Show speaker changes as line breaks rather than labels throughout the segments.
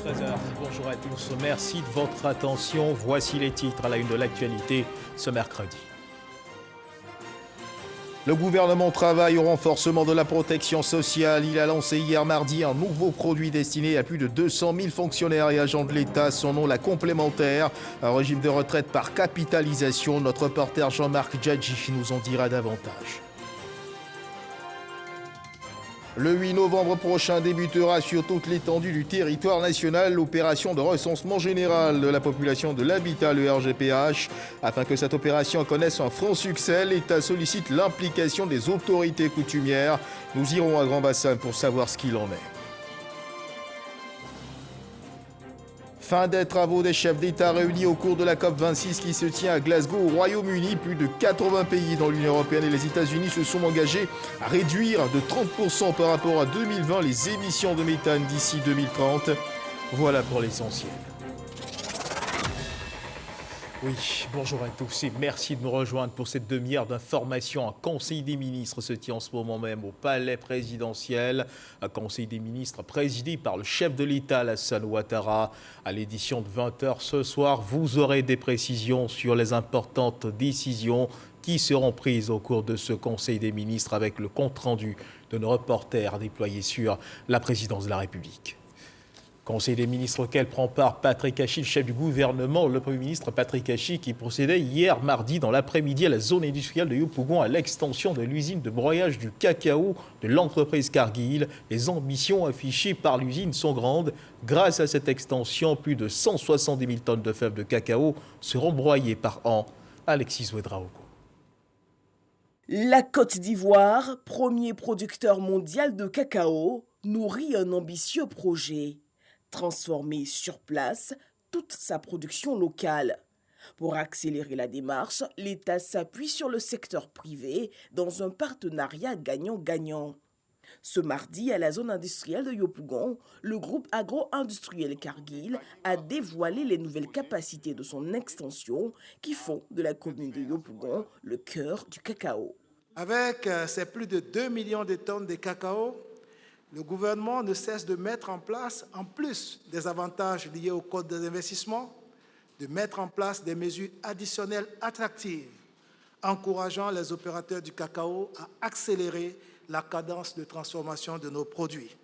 13h. Bonjour à tous. Merci de votre attention. Voici les titres à la une de l'actualité ce mercredi. Le gouvernement travaille au renforcement de la protection sociale. Il a lancé hier mardi un nouveau produit destiné à plus de 200 000 fonctionnaires et agents de l'État. Son nom, la complémentaire. Un régime de retraite par capitalisation. Notre reporter Jean-Marc Djadji nous en dira davantage. Le 8 novembre prochain débutera sur toute l'étendue du territoire national l'opération de recensement général de la population de l'habitat, le RGPH. Afin que cette opération connaisse un franc succès, l'État sollicite l'implication des autorités coutumières. Nous irons à Grand-Bassam pour savoir ce qu'il en est. Fin des travaux des chefs d'État réunis au cours de la COP26 qui se tient à Glasgow au Royaume-Uni. Plus de 80 pays dans l'Union européenne et les États-Unis se sont engagés à réduire de 30% par rapport à 2020 les émissions de méthane d'ici 2030. Voilà pour l'essentiel. Oui, bonjour à tous et merci de me rejoindre pour cette demi-heure d'information. Un conseil des ministres se tient en ce moment même au palais présidentiel. Un conseil des ministres présidé par le chef de l'État, Alassane Ouattara. À l'édition de 20h ce soir, vous aurez des précisions sur les importantes décisions qui seront prises au cours de ce conseil des ministres avec le compte-rendu de nos reporters déployés sur la présidence de la République. Conseil des ministres auquel prend part Patrick Hachi, le chef du gouvernement, le Premier ministre Patrick Hachi qui procédait hier mardi dans l'après-midi à la zone industrielle de Yopougon à l'extension de l'usine de broyage du cacao de l'entreprise Cargill. Les ambitions affichées par l'usine sont grandes. Grâce à cette extension, plus de 170 000 tonnes de fèves de cacao seront broyées par an. Alexis Ouedraogo.
La Côte d'Ivoire, premier producteur mondial de cacao, nourrit un ambitieux projet. Transformer sur place toute sa production locale. Pour accélérer la démarche, l'État s'appuie sur le secteur privé dans un partenariat gagnant-gagnant. Ce mardi, à la zone industrielle de Yopougon, le groupe agro-industriel Cargill a dévoilé les nouvelles capacités de son extension qui font de la commune de Yopougon le cœur du cacao.
Avec ces plus de 2 millions de tonnes de cacao, le gouvernement ne cesse de mettre en place, en plus des avantages liés au code des investissements, de mettre en place des mesures additionnelles attractives, encourageant les opérateurs du cacao à accélérer la cadence de transformation de nos produits.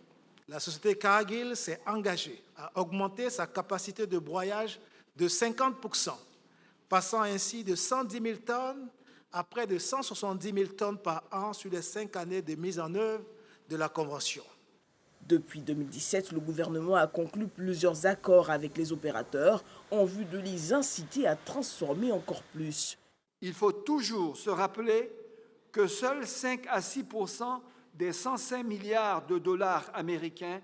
La société Cargill s'est engagée à augmenter sa capacité de broyage de 50%, passant ainsi de 110 000 tonnes à près de 170 000 tonnes par an sur les 5 années de mise en œuvre de la Convention.
Depuis 2017, le gouvernement a conclu plusieurs accords avec les opérateurs en vue de les inciter à transformer encore plus.
Il faut toujours se rappeler que seuls 5 à 6% des 105 milliards de dollars américains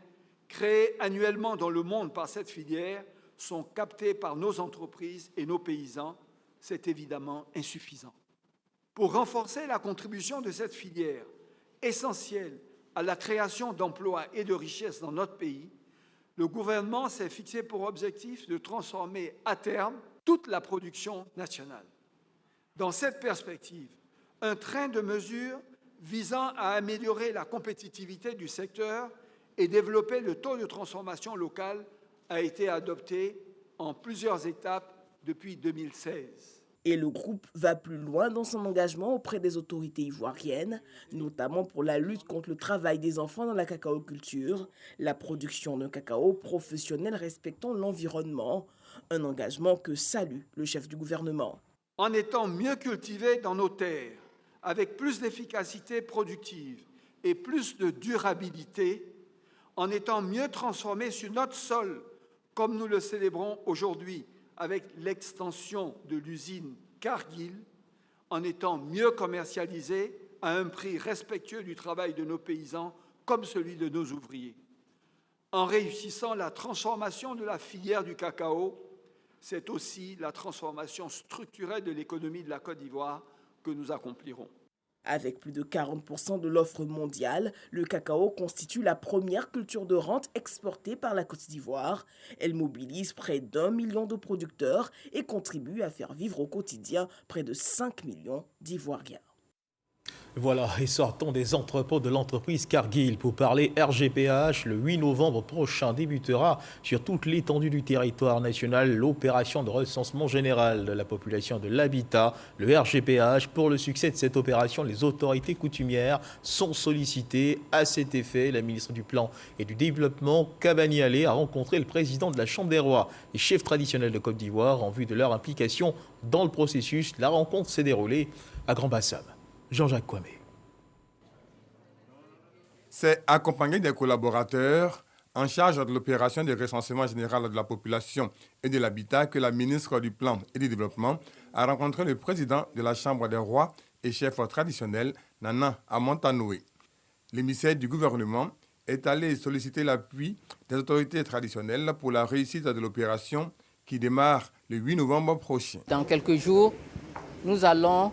créés annuellement dans le monde par cette filière sont captés par nos entreprises et nos paysans. C'est évidemment insuffisant. Pour renforcer la contribution de cette filière, essentielle à la création d'emplois et de richesses dans notre pays, le gouvernement s'est fixé pour objectif de transformer à terme toute la production nationale. Dans cette perspective, un train de mesures visant à améliorer la compétitivité du secteur et développer le taux de transformation locale a été adopté en plusieurs étapes depuis 2016.
Et le groupe va plus loin dans son engagement auprès des autorités ivoiriennes, notamment pour la lutte contre le travail des enfants dans la cacaoculture, la production d'un cacao professionnel respectant l'environnement, un engagement que salue le chef du gouvernement.
En étant mieux cultivés dans nos terres, avec plus d'efficacité productive et plus de durabilité, en étant mieux transformés sur notre sol, comme nous le célébrons aujourd'hui, avec l'extension de l'usine Cargill, en étant mieux commercialisée à un prix respectueux du travail de nos paysans comme celui de nos ouvriers. En réussissant la transformation de la filière du cacao, c'est aussi la transformation structurelle de l'économie de la Côte d'Ivoire que nous accomplirons.
Avec plus de 40% de l'offre mondiale, le cacao constitue la première culture de rente exportée par la Côte d'Ivoire. Elle mobilise près d'1 million de producteurs et contribue à faire vivre au quotidien près de 5 millions d'Ivoiriens.
Voilà, et sortons des entrepôts de l'entreprise Cargill pour parler RGPH. Le 8 novembre prochain débutera sur toute l'étendue du territoire national l'opération de recensement général de la population de l'habitat, le RGPH. Pour le succès de cette opération, les autorités coutumières sont sollicitées. À cet effet, la ministre du Plan et du Développement, Kabani Allé, a rencontré le président de la Chambre des rois et chef traditionnel de Côte d'Ivoire en vue de leur implication dans le processus. La rencontre s'est déroulée à Grand-Bassam. Jean-Jacques Kwame.
C'est accompagné des collaborateurs en charge de l'opération de recensement général de la population et de l'habitat que la ministre du Plan et du Développement a rencontré le président de la Chambre des rois et chef traditionnel, Nana Amontanoué. L'émissaire du gouvernement est allé solliciter l'appui des autorités traditionnelles pour la réussite de l'opération qui démarre le 8 novembre prochain.
Dans quelques jours, nous allons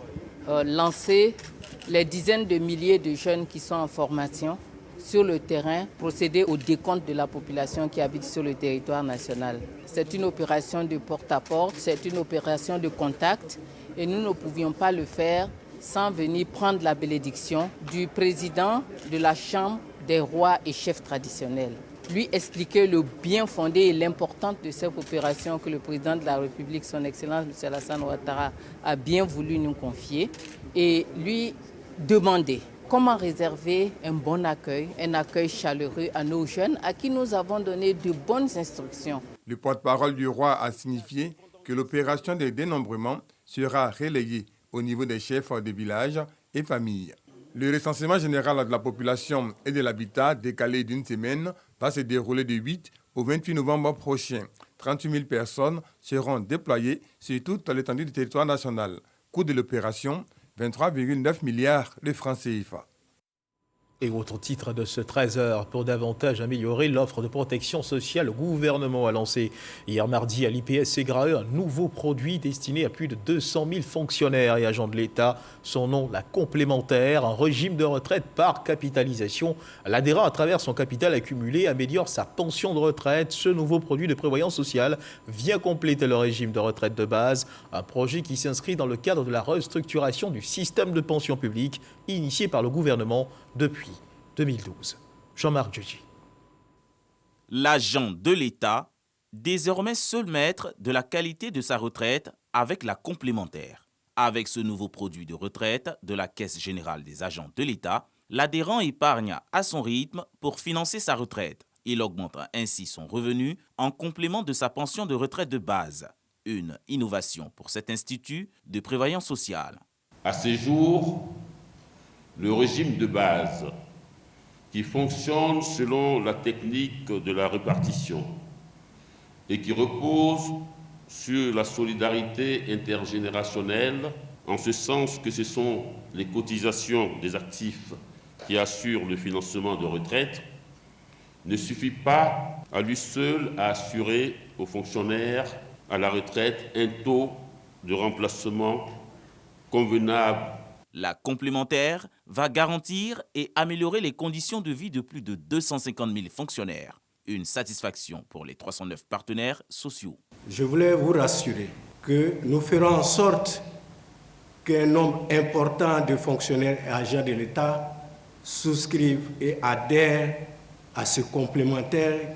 lancer les dizaines de milliers de jeunes qui sont en formation sur le terrain, procéder au décompte de la population qui habite sur le territoire national. C'est une opération de porte-à-porte, c'est une opération de contact et nous ne pouvions pas le faire sans venir prendre la bénédiction du président de la Chambre des rois et chefs traditionnels. Lui expliquer le bien fondé et l'importance de cette opération que le président de la République, son Excellence M. Alassane Ouattara, a bien voulu nous confier et lui demander comment réserver un bon accueil, un accueil chaleureux à nos jeunes à qui nous avons donné de bonnes instructions.
Le porte-parole du roi a signifié que l'opération de dénombrement sera relayée au niveau des chefs de village et familles. Le recensement général de la population et de l'habitat, décalé d'une semaine, va se dérouler du 8 au 28 novembre prochain. 38 000 personnes seront déployées sur toute l'étendue du territoire national. Coût de l'opération, 23,9 milliards de francs CFA.
Et autre titre de ce 13h, pour davantage améliorer l'offre de protection sociale, le gouvernement a lancé hier mardi à l'IPS Ségrae un nouveau produit destiné à plus de 200 000 fonctionnaires et agents de l'État. Son nom, la complémentaire, un régime de retraite par capitalisation. L'adhérent, à travers son capital accumulé, améliore sa pension de retraite. Ce nouveau produit de prévoyance sociale vient compléter le régime de retraite de base. Un projet qui s'inscrit dans le cadre de la restructuration du système de pension publique initié par le gouvernement depuis 2012. Jean-Marc Djeudji.
L'agent de l'État, désormais seul maître de la qualité de sa retraite avec la complémentaire. Avec ce nouveau produit de retraite de la Caisse générale des agents de l'État, l'adhérent épargne à son rythme pour financer sa retraite. Il augmente ainsi son revenu en complément de sa pension de retraite de base. Une innovation pour cet institut de prévoyance sociale.
À ce jour, le régime de base, qui fonctionne selon la technique de la répartition et qui repose sur la solidarité intergénérationnelle, en ce sens que ce sont les cotisations des actifs qui assurent le financement de retraite, ne suffit pas à lui seul à assurer aux fonctionnaires à la retraite un taux de remplacement convenable.
La complémentaire va garantir et améliorer les conditions de vie de plus de 250 000 fonctionnaires. Une satisfaction pour les 309 partenaires sociaux.
Je voulais vous rassurer que nous ferons en sorte qu'un nombre important de fonctionnaires et agents de l'État souscrivent et adhèrent à ce complémentaire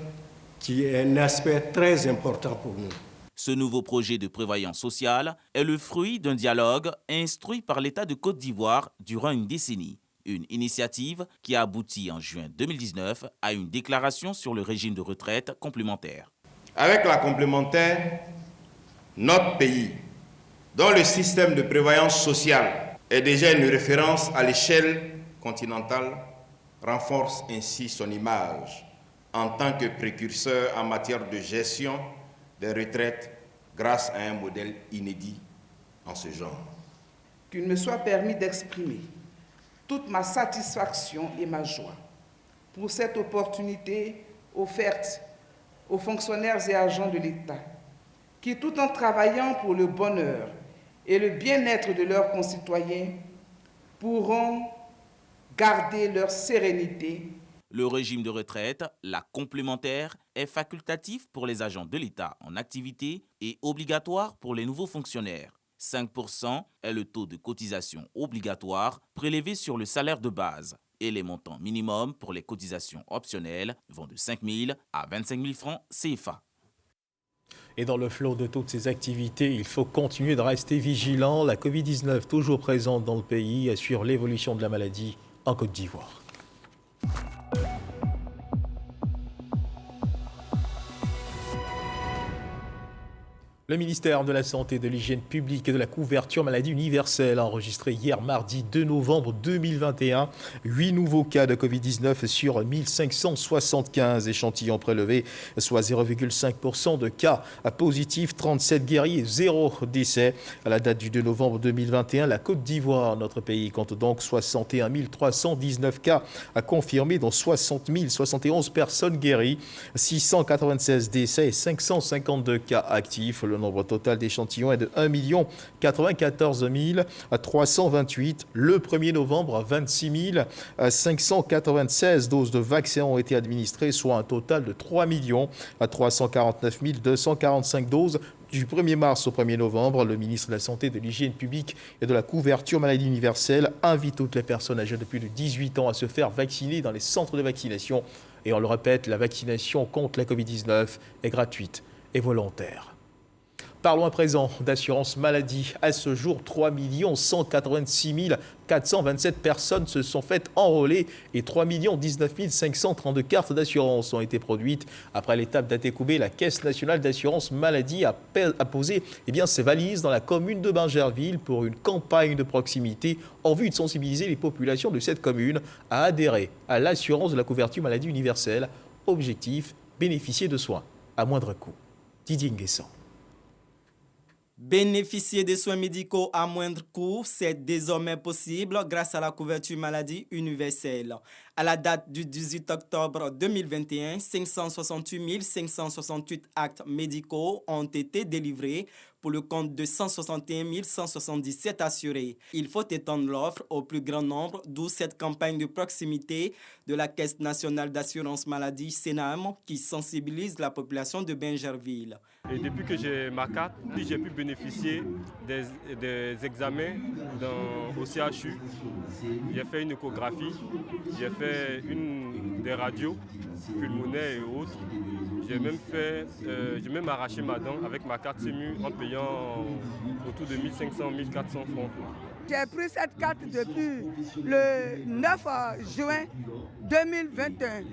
qui est un aspect très important pour nous.
Ce nouveau projet de prévoyance sociale est le fruit d'un dialogue instruit par l'État de Côte d'Ivoire durant une décennie. Une initiative qui a abouti en juin 2019 à une déclaration sur le régime de retraite complémentaire.
Avec la complémentaire, notre pays, dont le système de prévoyance sociale est déjà une référence à l'échelle continentale, renforce ainsi son image en tant que précurseur en matière de gestion des retraites grâce à un modèle inédit en ce genre.
Qu'il me soit permis d'exprimer toute ma satisfaction et ma joie pour cette opportunité offerte aux fonctionnaires et agents de l'État qui, tout en travaillant pour le bonheur et le bien-être de leurs concitoyens, pourront garder leur sérénité.
Le régime de retraite, la complémentaire, est facultatif pour les agents de l'État en activité et obligatoire pour les nouveaux fonctionnaires. 5% est le taux de cotisation obligatoire prélevé sur le salaire de base et les montants minimums pour les cotisations optionnelles vont de 5 000 à 25 000 francs CFA.
Et dans le flot de toutes ces activités, il faut continuer de rester vigilant. La Covid-19 toujours présente dans le pays assure l'évolution de la maladie en Côte d'Ivoire. Le ministère de la Santé, de l'Hygiène publique et de la couverture maladie universelle a enregistré hier mardi 2 novembre 2021 8 nouveaux cas de Covid-19 sur 1575 échantillons prélevés, soit 0,5% de cas positifs, 37 guéris et 0 décès. À la date du 2 novembre 2021, la Côte d'Ivoire, notre pays, compte donc 61 319 cas confirmés, dont 60 071 personnes guéries, 696 décès et 552 cas actifs. Le nombre total d'échantillons est de 1 94 328. Le 1er novembre, 26 596 doses de vaccins ont été administrées, soit un total de 3 349 245 doses. Du 1er mars au 1er novembre, le ministre de la Santé, de l'Hygiène publique et de la couverture maladie universelle invite toutes les personnes âgées de plus de 18 ans à se faire vacciner dans les centres de vaccination. Et on le répète, la vaccination contre la Covid-19 est gratuite et volontaire. Parlons à présent d'assurance maladie. À ce jour, 3 186 427 personnes se sont faites enrôler et 3 19 532 cartes d'assurance ont été produites. Après l'étape d'Atécoubé, la Caisse nationale d'assurance maladie a posé ses valises dans la commune de Bingerville pour une campagne de proximité en vue de sensibiliser les populations de cette commune à adhérer à l'assurance de la couverture maladie universelle. Objectif, bénéficier de soins à moindre coût. Didier Nguessan.
Bénéficier des soins médicaux à moindre coût, c'est désormais possible grâce à la couverture maladie universelle. À la date du 18 octobre 2021, 568 568 actes médicaux ont été délivrés pour le compte de 161 177 assurés. Il faut étendre l'offre au plus grand nombre, d'où cette campagne de proximité de la Caisse nationale d'assurance maladie CNAM qui sensibilise la population de Bingerville.
Et depuis que j'ai ma carte, j'ai pu bénéficier des examens au CHU. J'ai fait une échographie, j'ai fait des radios pulmonaires et autres. J'ai même arraché ma dent avec ma carte SEMU en payant autour de 1 500 1 400 francs.
J'ai pris cette carte depuis le 9 juin 2021.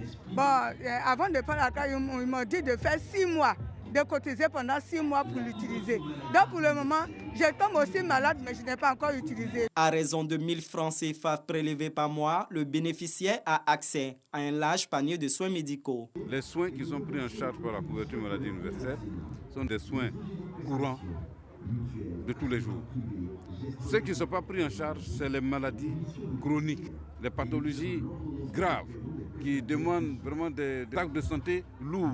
Avant de prendre la carte, ils m'ont dit de faire 6 mois, de cotiser pendant 6 mois pour l'utiliser. Donc pour le moment, je tombe aussi malade, mais je n'ai pas encore utilisé.
À raison de 1 000 francs CFA prélevés par mois, le bénéficiaire a accès à un large panier de soins médicaux.
Les soins qui sont pris en charge par la couverture maladie universelle sont des soins courants de tous les jours. Ce qui ne sont pas pris en charge, c'est les maladies chroniques, les pathologies graves qui demandent vraiment des actes de santé lourds.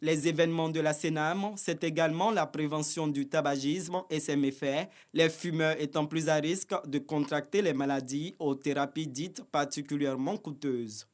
Les événements de la CNAM, c'est également la prévention du tabagisme et ses méfaits, les fumeurs étant plus à risque de contracter les maladies aux thérapies dites particulièrement coûteuses.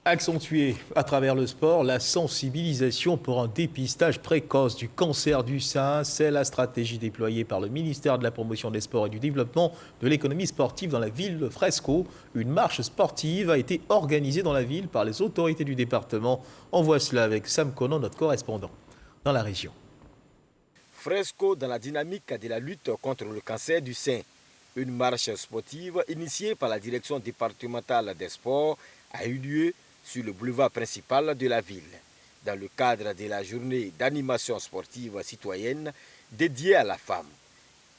Accentuer à travers le sport la sensibilisation pour un dépistage précoce du cancer du sein, c'est la stratégie déployée par le ministère de la Promotion des Sports et du Développement de l'économie sportive dans la ville de Fresco. Une marche sportive a été organisée dans la ville par les autorités du département. On voit cela avec Sam Conan, notre correspondant dans la région.
Fresco dans la dynamique de la lutte contre le cancer du sein. Une marche sportive initiée par la direction départementale des sports a eu lieu sur le boulevard principal de la ville, dans le cadre de la journée d'animation sportive citoyenne dédiée à la femme,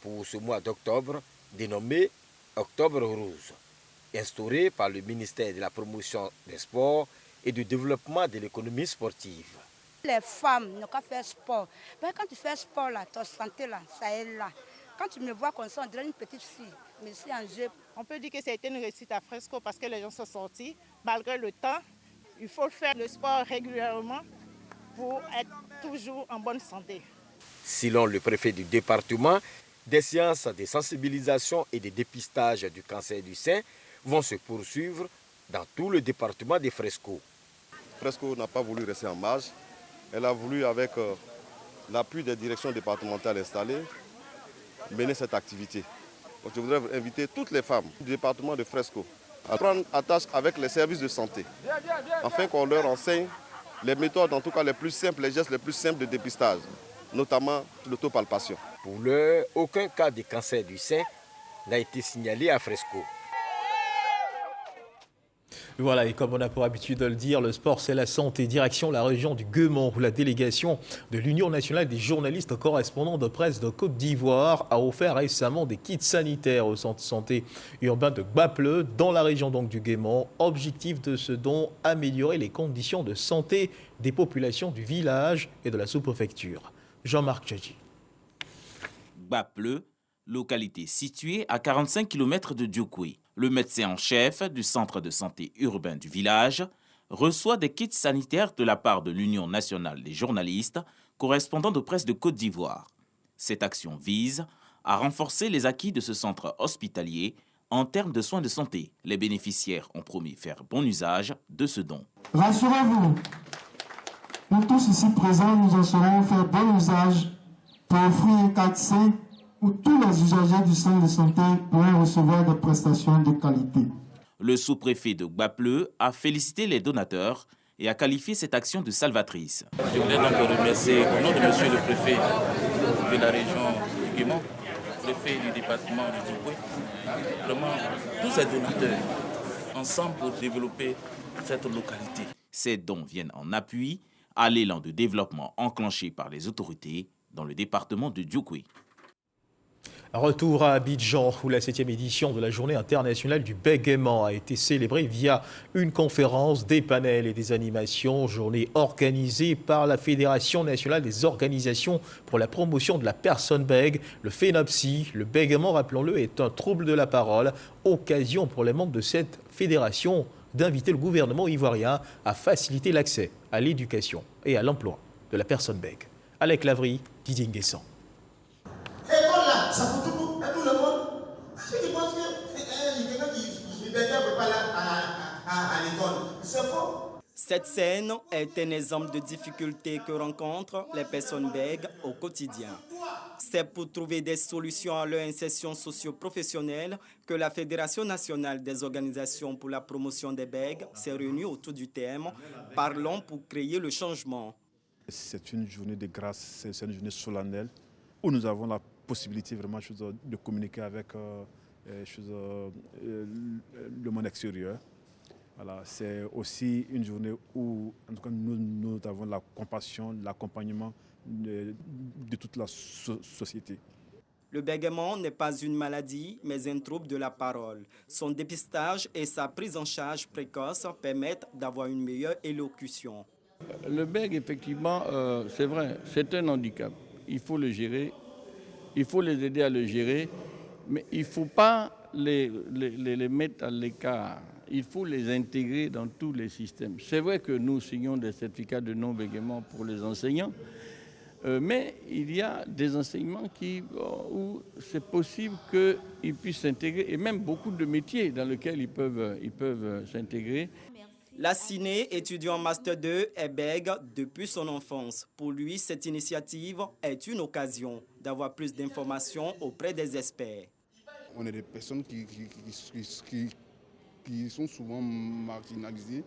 pour ce mois d'octobre, dénommé Octobre Rose, instauré par le ministère de la Promotion des Sports et du Développement de l'économie sportive.
Les femmes n'ont qu'à faire sport. Mais quand tu fais sport, là, ta santé, là, ça est là. Quand tu me vois comme ça, on dirait une petite fille, mais c'est en jeu.
On peut dire que ça a été une réussite à Fresco parce que les gens sont sortis, malgré le temps. Il faut faire le sport régulièrement pour être toujours en bonne santé.
Selon le préfet du département, des séances de sensibilisation et de dépistage du cancer du sein vont se poursuivre dans tout le département de Fresco.
Fresco n'a pas voulu rester en marge. Elle a voulu, avec l'appui des directions départementales installées, mener cette activité. Donc je voudrais inviter toutes les femmes du département de Fresco à prendre attache avec les services de santé, afin qu'on leur enseigne les méthodes, en tout cas les plus simples, les gestes les plus simples de dépistage, notamment l'autopalpation.
Pour l'heure, aucun cas de cancer du sein n'a été signalé à Fresco.
Voilà, et comme on a pour habitude de le dire, le sport c'est la santé. Direction la région du Guémont, où la délégation de l'Union nationale des journalistes correspondants de presse de Côte d'Ivoire a offert récemment des kits sanitaires au centre de santé urbain de Gbapleu, dans la région donc du Guémont. Objectif de ce don, améliorer les conditions de santé des populations du village et de la sous-préfecture. Jean-Marc Tchadji.
Gbapleu, localité située à 45 km de Dioukoué. Le médecin en chef du centre de santé urbain du village reçoit des kits sanitaires de la part de l'Union nationale des journalistes correspondants de presse de Côte d'Ivoire. Cette action vise à renforcer les acquis de ce centre hospitalier en termes de soins de santé. Les bénéficiaires ont promis faire bon usage de ce don.
Rassurez-vous, nous tous ici présents, nous en saurons faire bon usage pour offrir un cadre sain où tous les usagers du centre de santé pourront recevoir des prestations de qualité.
Le sous-préfet de Gbapleu a félicité les donateurs et a qualifié cette action de salvatrice.
Je voudrais donc remercier au nom de monsieur le préfet de la région du Guémont, préfet du département de Dioukoué, vraiment tous ces donateurs ensemble pour développer cette localité.
Ces dons viennent en appui à l'élan de développement enclenché par les autorités dans le département de Dioukoué.
Retour à Abidjan, où la 7e édition de la Journée internationale du bégaiement a été célébrée via une conférence, des panels et des animations. Journée organisée par la Fédération nationale des organisations pour la promotion de la personne bègue, le FENAPSI. Le bégaiement, rappelons-le, est un trouble de la parole. Occasion pour les membres de cette fédération d'inviter le gouvernement ivoirien à faciliter l'accès à l'éducation et à l'emploi de la personne bègue. Alec Lavry, Didier Nguessan.
Ça pour tout le monde. Ceux qui pensent que quelqu'un qui ne peut pas aller à l'école, c'est faux.
Cette scène est un exemple de difficultés que rencontrent les personnes bègues au quotidien. C'est pour trouver des solutions à leur insertion socio-professionnelle que la Fédération nationale des organisations pour la promotion des bègues s'est réunie autour du thème « Parlons pour créer le changement ».
C'est une journée de grâce, c'est une journée solennelle où nous avons la possibilité vraiment de communiquer avec le monde extérieur. Voilà, c'est aussi une journée où en tout cas, nous avons la compassion, l'accompagnement de toute la société.
Le bégaiement n'est pas une maladie, mais un trouble de la parole. Son dépistage et sa prise en charge précoce permettent d'avoir une meilleure élocution.
Le bègue, effectivement, c'est vrai, c'est un handicap. Il faut le gérer. Il faut les aider à le gérer, mais il ne faut pas les mettre à l'écart. Il faut les intégrer dans tous les systèmes. C'est vrai que nous signons des certificats de non-bégaiement pour les enseignants, mais il y a des enseignements où c'est possible qu'ils puissent s'intégrer, et même beaucoup de métiers dans lesquels ils peuvent s'intégrer.
Lassiné, étudiant en Master 2, est bègue depuis son enfance. Pour lui, cette initiative est une occasion d'avoir plus d'informations auprès des experts.
On est des personnes qui sont souvent marginalisées,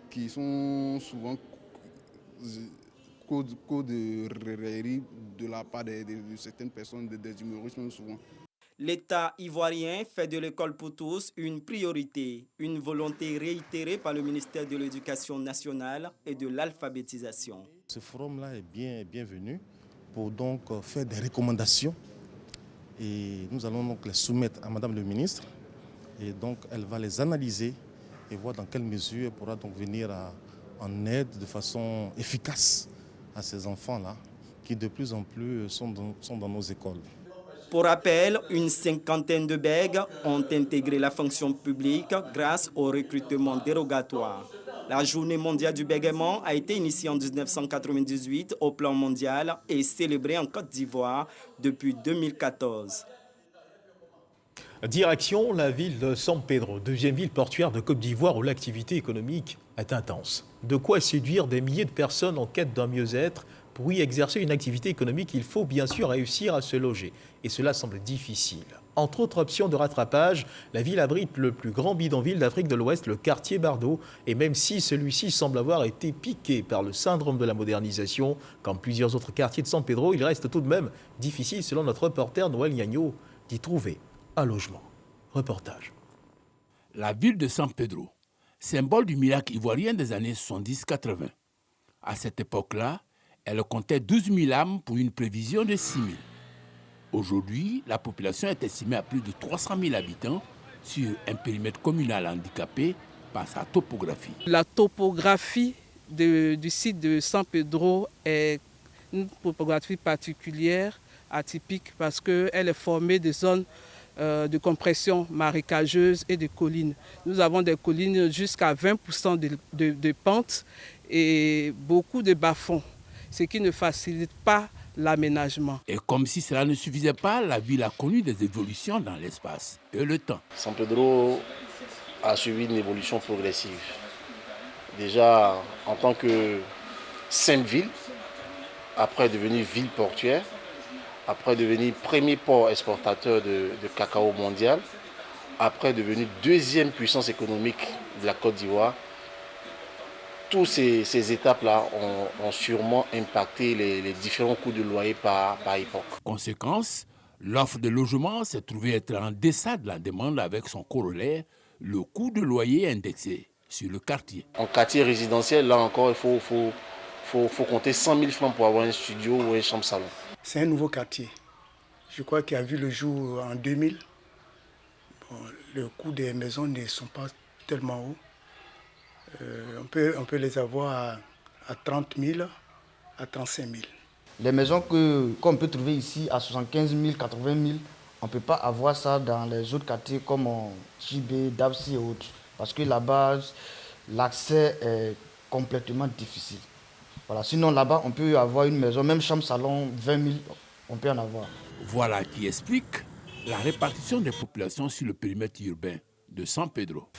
qui sont souvent cause de raillerie de la part de certaines personnes, des humoristes souvent.
L'État ivoirien fait de l'école pour tous une priorité, une volonté réitérée par le ministère de l'Éducation nationale et de l'alphabétisation.
Ce forum-là est bienvenu pour donc faire des recommandations et nous allons donc les soumettre à Madame le ministre et donc elle va les analyser et voir dans quelle mesure elle pourra donc venir en aide de façon efficace à ces enfants-là qui de plus en plus sont dans nos écoles.
Pour rappel, une cinquantaine de bègues ont intégré la fonction publique grâce au recrutement dérogatoire. La Journée mondiale du bégaiement a été initiée en 1998 au plan mondial et célébrée en Côte d'Ivoire depuis 2014.
Direction la ville de San Pedro, deuxième ville portuaire de Côte d'Ivoire où l'activité économique est intense. De quoi séduire des milliers de personnes en quête d'un mieux-être Pour y exercer une activité économique, il faut bien sûr réussir à se loger. Et cela semble difficile. Entre autres options de rattrapage, la ville abrite le plus grand bidonville d'Afrique de l'Ouest, le quartier Bardo. Et même si celui-ci semble avoir été piqué par le syndrome de la modernisation, comme plusieurs autres quartiers de San Pedro, il reste tout de même difficile, selon notre reporter Noël Gnagno, d'y trouver un logement. Reportage.
La ville de San Pedro, symbole du miracle ivoirien des années 70-80. À cette époque-là, elle comptait 12 000 âmes pour une prévision de 6 000. Aujourd'hui, la population est estimée à plus de 300 000 habitants sur un périmètre communal handicapé par sa topographie.
La topographie du site de San Pedro est une topographie particulière, atypique, parce qu'elle est formée de zones de compression marécageuse et de collines. Nous avons des collines jusqu'à 20% de pente et beaucoup de bas-fonds, ce qui ne facilite pas l'aménagement.
Et comme si cela ne suffisait pas, la ville a connu des évolutions dans l'espace et le temps.
San Pedro a suivi une évolution progressive. Déjà en tant que simple ville, après devenir ville portuaire, après devenir premier port exportateur de cacao mondial, après devenir deuxième puissance économique de la Côte d'Ivoire. Toutes ces étapes-là ont sûrement impacté les différents coûts de loyer par époque.
Conséquence, l'offre de logement s'est trouvée être en deçà de la demande avec son corollaire, le coût de loyer indexé sur le quartier.
En quartier résidentiel, là encore, il faut compter 100 000 francs pour avoir un studio ou une chambre-salon.
C'est un nouveau quartier. Je crois qu'il a vu le jour en 2000. Bon, le coût des maisons ne sont pas tellement hauts. On peut les avoir à 30 000, à 35 000.
Les maisons qu'on peut trouver ici à 75 000, 80 000, on ne peut pas avoir ça dans les autres quartiers comme Chibé, Dabsi et autres. Parce que là-bas, l'accès est complètement difficile. Voilà. Sinon, là-bas, on peut avoir une maison, même chambre-salon, 20 000, on peut en avoir.
Voilà qui explique la répartition des populations sur le périmètre urbain de San Pedro.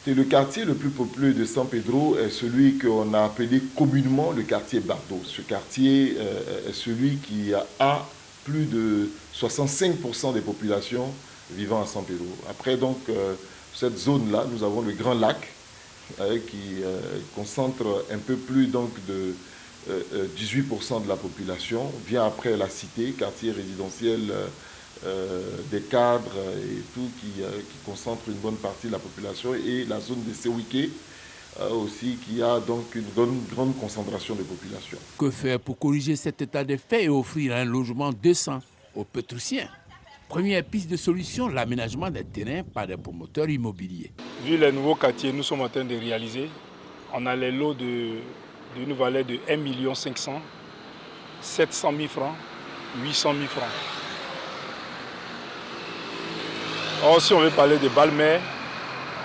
Et le quartier le plus populeux de San Pedro est celui qu'on a appelé communément le quartier Bardo. Ce quartier est celui qui a plus de 65% des populations vivant à San Pedro. Après donc cette zone-là, nous avons le Grand Lac qui concentre un peu plus donc de 18% de la population. Vient après la Cité, quartier résidentiel des cadres et tout qui concentre une bonne partie de la population, et la zone de Sewike aussi qui a donc une grande concentration de population.
Que faire pour corriger cet état de fait et offrir un logement décent aux Pétrusiens? Première piste de solution, l'aménagement des terrains par des promoteurs immobiliers.
Vu les nouveaux quartiers nous sommes en train de réaliser, on a les lots d'une valeur de 1 500 000, 700 000 francs, 800 000 francs. Or, si on veut parler de Balmer,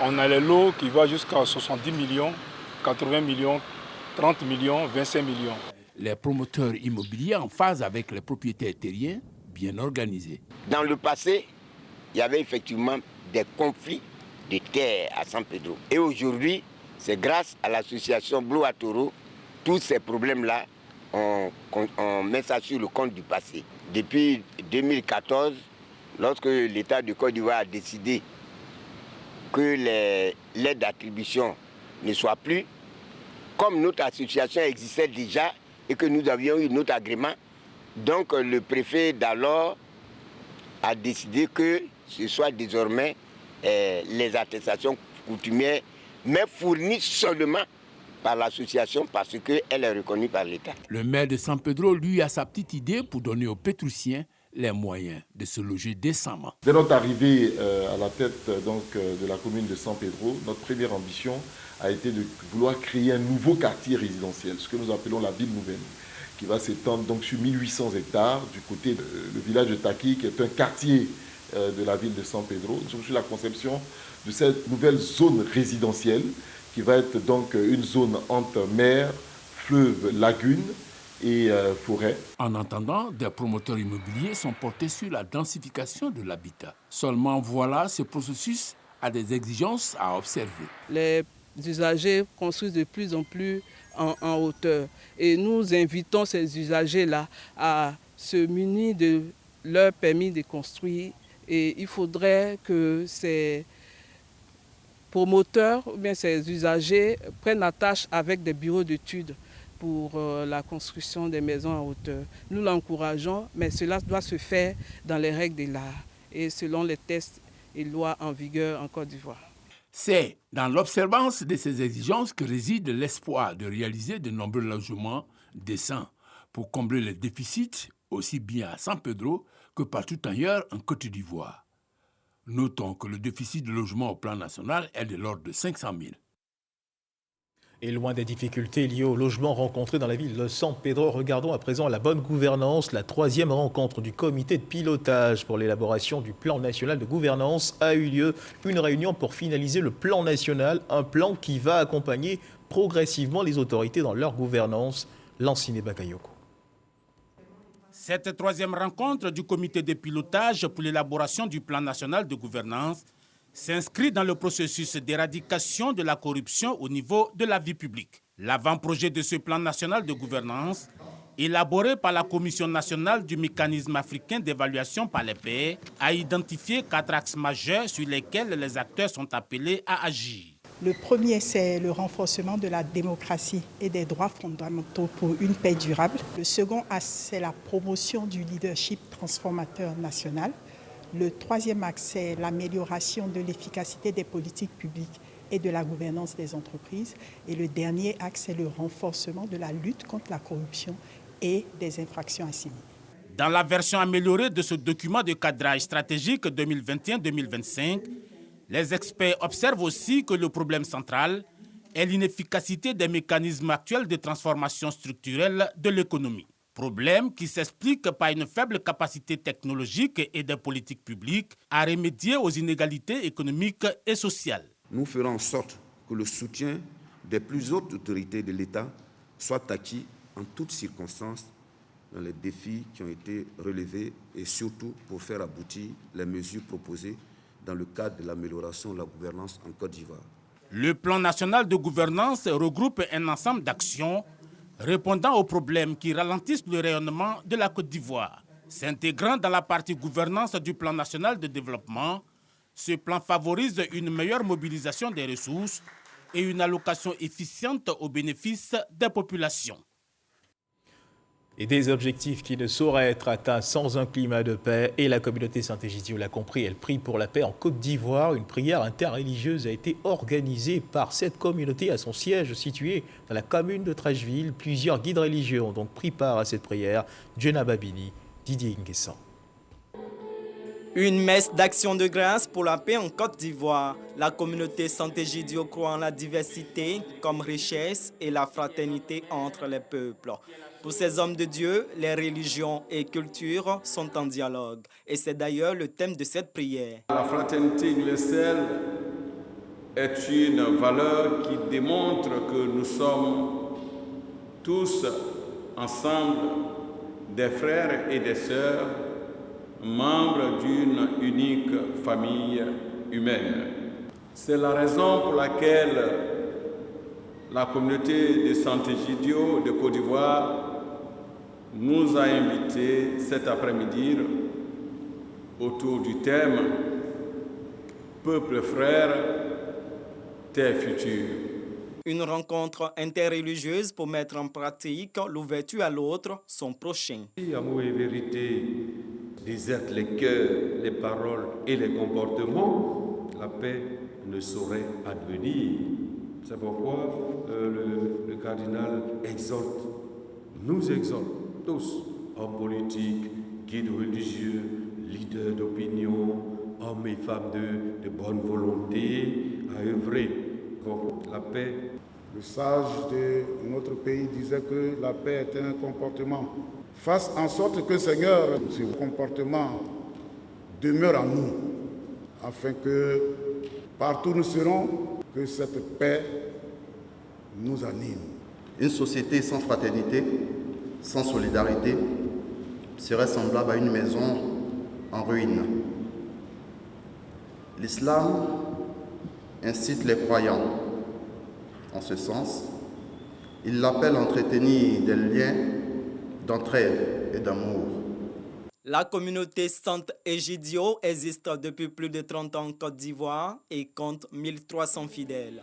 on a les lots qui vont jusqu'à 70 millions, 80 millions, 30 millions, 25 millions.
Les promoteurs immobiliers en phase avec les propriétaires terriens bien organisés.
Dans le passé, il y avait effectivement des conflits de terre à San Pedro. Et aujourd'hui, c'est grâce à l'association Blue Atoro, tous ces problèmes-là, on met ça sur le compte du passé. Depuis 2014, lorsque l'État de Côte d'Ivoire a décidé que l'aide d'attribution ne soit plus, comme notre association existait déjà et que nous avions eu notre agrément, donc le préfet d'alors a décidé que ce soit désormais les attestations coutumières, mais fournies seulement par l'association parce qu'elle est reconnue par l'État.
Le maire de San Pedro, lui, a sa petite idée pour donner aux Pétrusiens les moyens de se loger décemment.
Dès notre arrivée à la tête donc, de la commune de San Pedro, notre première ambition a été de vouloir créer un nouveau quartier résidentiel, ce que nous appelons la ville nouvelle, qui va s'étendre donc sur 1800 hectares du côté du village de Taki, qui est un quartier de la ville de San Pedro. Nous sommes sur la conception de cette nouvelle zone résidentielle qui va être donc une zone entre mer, fleuve, lagune et forêt.
En attendant, des promoteurs immobiliers sont portés sur la densification de l'habitat. Seulement voilà, ce processus a des exigences à observer.
Les usagers construisent de plus en plus en hauteur. Et nous invitons ces usagers-là à se munir de leur permis de construire. Et il faudrait que ces promoteurs ou bien ces usagers prennent attache avec des bureaux d'études pour la construction des maisons en hauteur. Nous l'encourageons, mais cela doit se faire dans les règles de l'art et selon les textes et lois en vigueur en Côte d'Ivoire.
C'est dans l'observance de ces exigences que réside l'espoir de réaliser de nombreux logements décents pour combler les déficits aussi bien à San Pedro que partout ailleurs en Côte d'Ivoire. Notons que le déficit de logement au plan national est de l'ordre de 500 000.
Et loin des difficultés liées au logement rencontré dans la ville de San Pedro, regardons à présent la bonne gouvernance. La 3e rencontre du comité de pilotage pour l'élaboration du plan national de gouvernance a eu lieu. Une réunion pour finaliser le plan national, un plan qui va accompagner progressivement les autorités dans leur gouvernance. Lanciné Bakayoko.
Cette 3e rencontre du comité de pilotage pour l'élaboration du plan national de gouvernance s'inscrit dans le processus d'éradication de la corruption au niveau de la vie publique. L'avant-projet de ce plan national de gouvernance, élaboré par la Commission nationale du mécanisme africain d'évaluation par les pairs, a identifié 4 axes majeurs sur lesquels les acteurs sont appelés à agir.
Le premier, c'est le renforcement de la démocratie et des droits fondamentaux pour une paix durable. Le second axe, c'est la promotion du leadership transformateur national. Le 3e axe, c'est l'amélioration de l'efficacité des politiques publiques et de la gouvernance des entreprises. Et le dernier axe, c'est le renforcement de la lutte contre la corruption et des infractions assimilées.
Dans la version améliorée de ce document de cadrage stratégique 2021-2025, les experts observent aussi que le problème central est l'inefficacité des mécanismes actuels de transformation structurelle de l'économie. Problème qui s'explique par une faible capacité technologique et des politiques publiques à remédier aux inégalités économiques et sociales.
Nous ferons en sorte que le soutien des plus hautes autorités de l'État soit acquis en toutes circonstances dans les défis qui ont été relevés et surtout pour faire aboutir les mesures proposées dans le cadre de l'amélioration de la gouvernance en Côte d'Ivoire.
Le plan national de gouvernance regroupe un ensemble d'actions répondant aux problèmes qui ralentissent le rayonnement de la Côte d'Ivoire. S'intégrant dans la partie gouvernance du plan national de développement, ce plan favorise une meilleure mobilisation des ressources et une allocation efficiente au bénéfice des populations.
Et des objectifs qui ne sauraient être atteints sans un climat de paix. Et la communauté Saint-Égidio l'a compris, elle prie pour la paix en Côte d'Ivoire. Une prière interreligieuse a été organisée par cette communauté à son siège situé dans la commune de Trècheville. Plusieurs guides religieux ont donc pris part à cette prière. Jenna Babini, Didier Nguessan.
Une messe d'action de grâce pour la paix en Côte d'Ivoire. La communauté Saint-Égidio croit en la diversité comme richesse et la fraternité entre les peuples. Pour ces hommes de Dieu, les religions et cultures sont en dialogue. Et c'est d'ailleurs le thème de cette prière.
La fraternité universelle est une valeur qui démontre que nous sommes tous ensemble des frères et des sœurs, membres d'une unique famille humaine. C'est la raison pour laquelle la communauté de Saint-Égidio de Côte d'Ivoire nous a invités cet après-midi autour du thème « Peuple frère, terre future ».
Une rencontre interreligieuse pour mettre en pratique l'ouverture à l'autre, son prochain.
Si amour et vérité désertent les cœurs, les paroles et les comportements, la paix ne saurait advenir. C'est pourquoi le cardinal nous exhorte tous, hommes politiques, guides religieux, leaders d'opinion, hommes et femmes de bonne volonté, à œuvrer pour la paix.
Le sage de notre pays disait que la paix est un comportement. Fasse en sorte que, Seigneur, ce comportement demeure en nous, afin que partout où nous serons, que cette paix nous anime.
Une société sans fraternité, sans solidarité, serait semblable à une maison en ruine. L'islam incite les croyants en ce sens. Il l'appelle à entretenir des liens d'entraide et d'amour.
La communauté Sainte Egidio existe depuis plus de 30 ans en Côte d'Ivoire et compte 1300 fidèles.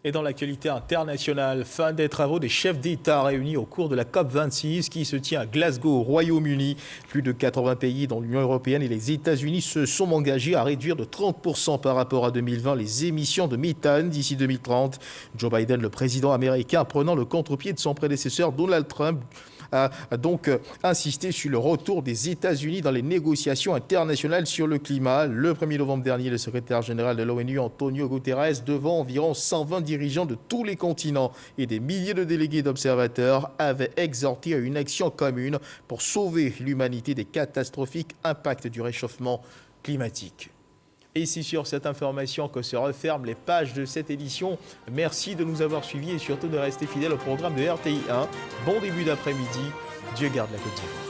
Et dans l'actualité internationale, fin des travaux des chefs d'État réunis au cours de la COP26 qui se tient à Glasgow, au Royaume-Uni. Plus de 80 pays dont l'Union européenne et les États-Unis se sont engagés à réduire de 30% par rapport à 2020 les émissions de méthane d'ici 2030. Joe Biden, le président américain, prenant le contre-pied de son prédécesseur Donald Trump, a donc insisté sur le retour des États-Unis dans les négociations internationales sur le climat. Le 1er novembre dernier, le secrétaire général de l'ONU, Antonio Guterres, devant environ 120 dirigeants de tous les continents et des milliers de délégués d'observateurs, avait exhorté à une action commune pour sauver l'humanité des catastrophiques impacts du réchauffement climatique. Et c'est sur cette information que se referment les pages de cette édition. Merci de nous avoir suivis et surtout de rester fidèles au programme de RTI 1. Bon début d'après-midi. Dieu garde la Côte d'Ivoire.